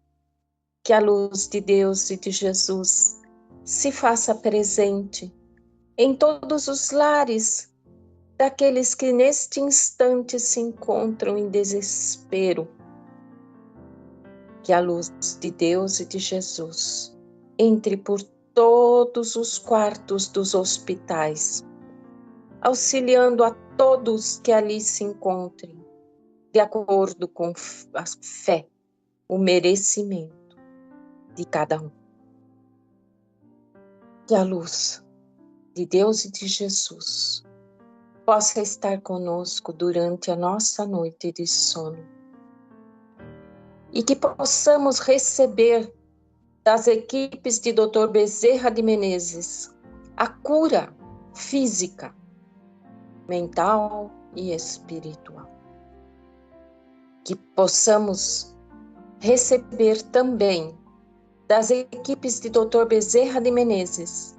Que a luz de Deus e de Jesus se faça presente em todos os lares daqueles que neste instante se encontram em desespero. Que a luz de Deus e de Jesus entre por todos os quartos dos hospitais, auxiliando a todos que ali se encontrem, de acordo com a fé, o merecimento de cada um. Que a luz de Deus e de Jesus possa estar conosco durante a nossa noite de sono e que possamos receber das equipes de Dr. Bezerra de Menezes a cura física, mental e espiritual. Que possamos receber também das equipes de Dr. Bezerra de Menezes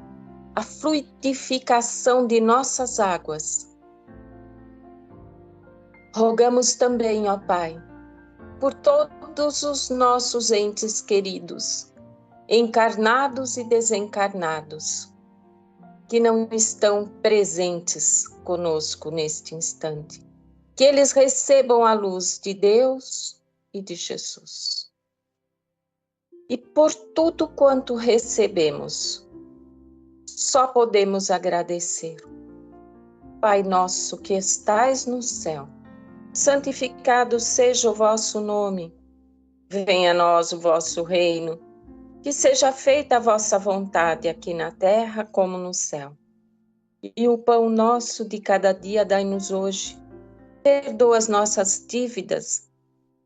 a fluidificação de nossas águas. Rogamos também, ó Pai, por todos os nossos entes queridos, encarnados e desencarnados, que não estão presentes conosco neste instante. Que eles recebam a luz de Deus e de Jesus. e por tudo quanto recebemos. Só podemos agradecer. Pai nosso que estais no céu, santificado seja o vosso nome. Venha a nós o vosso reino. Que seja feita a vossa vontade aqui na terra como no céu. E o pão nosso de cada dia dai-nos hoje. Perdoa as nossas dívidas,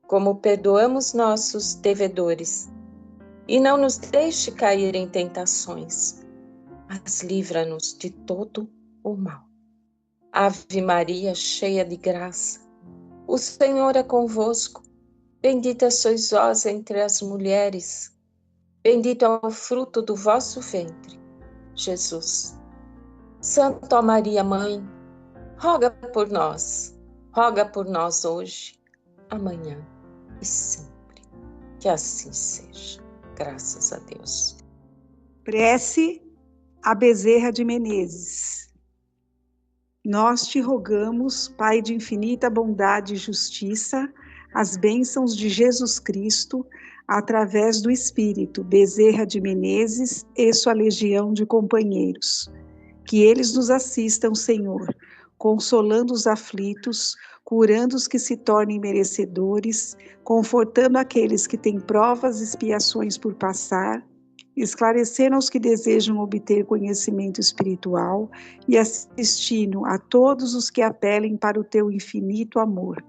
como perdoamos nossos devedores. E não nos deixe cair em tentações, mas livra-nos de todo o mal. Ave Maria, cheia de graça, o Senhor é convosco. Bendita sois vós entre as mulheres. Bendito é o fruto do vosso ventre, Jesus. Santa Maria, Mãe, roga por nós hoje, amanhã e sempre. Que assim seja. Graças a Deus. Prece a Bezerra de Menezes. Nós te rogamos, Pai de infinita bondade e justiça, as bênçãos de Jesus Cristo, através do Espírito Bezerra de Menezes e sua legião de companheiros. Que eles nos assistam, Senhor, consolando os aflitos, curando os que se tornem merecedores, confortando aqueles que têm provas e expiações por passar, esclarecendo aos que desejam obter conhecimento espiritual e assistindo a todos os que apelem para o teu infinito amor.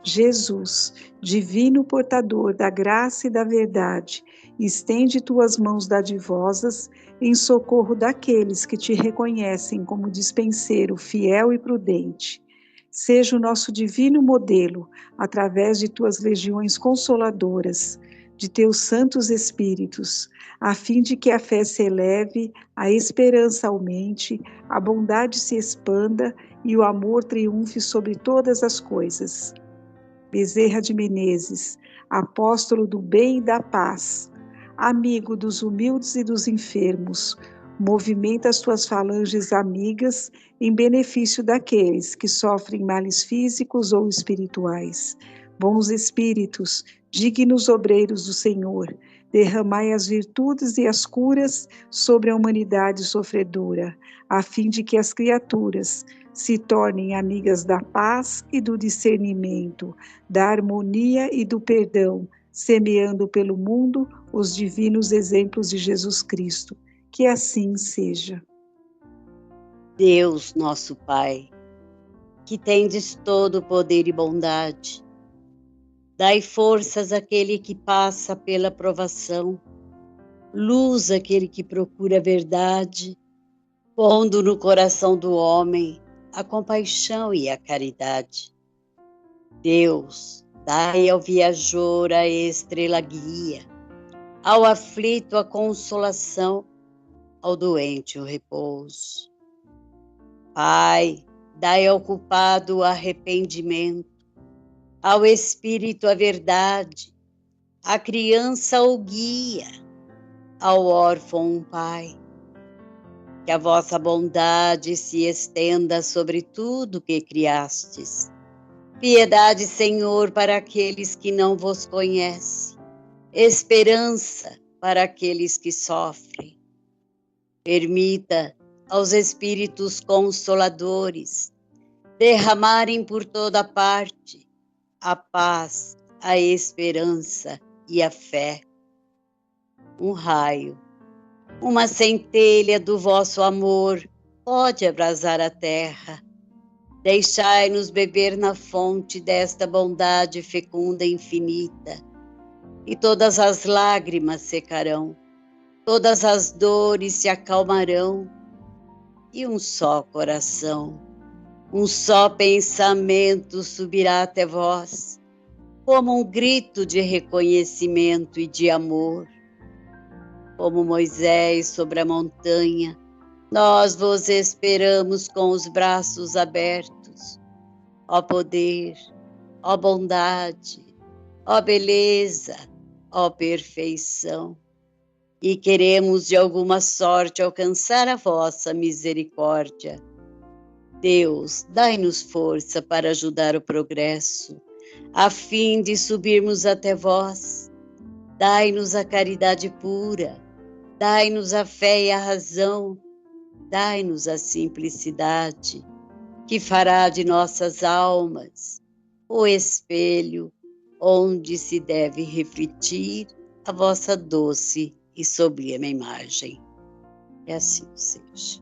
Jesus, divino portador da graça e da verdade, estende tuas mãos dadivosas em socorro daqueles que te reconhecem como dispenseiro fiel e prudente. Seja o nosso divino modelo, através de tuas legiões consoladoras, de teus santos espíritos, a fim de que a fé se eleve, a esperança aumente, a bondade se expanda e o amor triunfe sobre todas as coisas. Bezerra de Menezes, apóstolo do bem e da paz, amigo dos humildes e dos enfermos, movimenta as tuas falanges amigas em benefício daqueles que sofrem males físicos ou espirituais. Bons espíritos, dignos obreiros do Senhor, derramai as virtudes e as curas sobre a humanidade sofredora, a fim de que as criaturas se tornem amigas da paz e do discernimento, da harmonia e do perdão, semeando pelo mundo os divinos exemplos de Jesus Cristo. Que assim seja. Deus, nosso Pai, que tendes todo o poder e bondade, dai forças àquele que passa pela provação, luz àquele que procura a verdade, pondo no coração do homem a compaixão e a caridade. Deus, dai ao viajor a estrela guia, ao aflito a consolação, ao doente o repouso. Pai, dai ao culpado o arrependimento, ao espírito a verdade, à criança o guia, ao órfão um pai. Que a vossa bondade se estenda sobre tudo que criastes. Piedade, Senhor, para aqueles que não vos conhecem. Esperança para aqueles que sofrem. Permita aos espíritos consoladores derramarem por toda parte a paz, a esperança e a fé. Um raio, uma centelha do vosso amor pode abrasar a terra. Deixai-nos beber na fonte desta bondade fecunda e infinita, e todas as lágrimas secarão, todas as dores se acalmarão, e um só coração, um só pensamento subirá até vós, como um grito de reconhecimento e de amor. Como Moisés sobre a montanha, nós vos esperamos com os braços abertos. Ó poder, ó bondade, ó beleza, ó perfeição. E queremos de alguma sorte alcançar a vossa misericórdia. Deus, dai-nos força para ajudar o progresso, a fim de subirmos até vós. Dai-nos a caridade pura, dai-nos a fé e a razão, dai-nos a simplicidade, que fará de nossas almas o espelho onde se deve refletir a vossa doce e sublime imagem. E assim seja.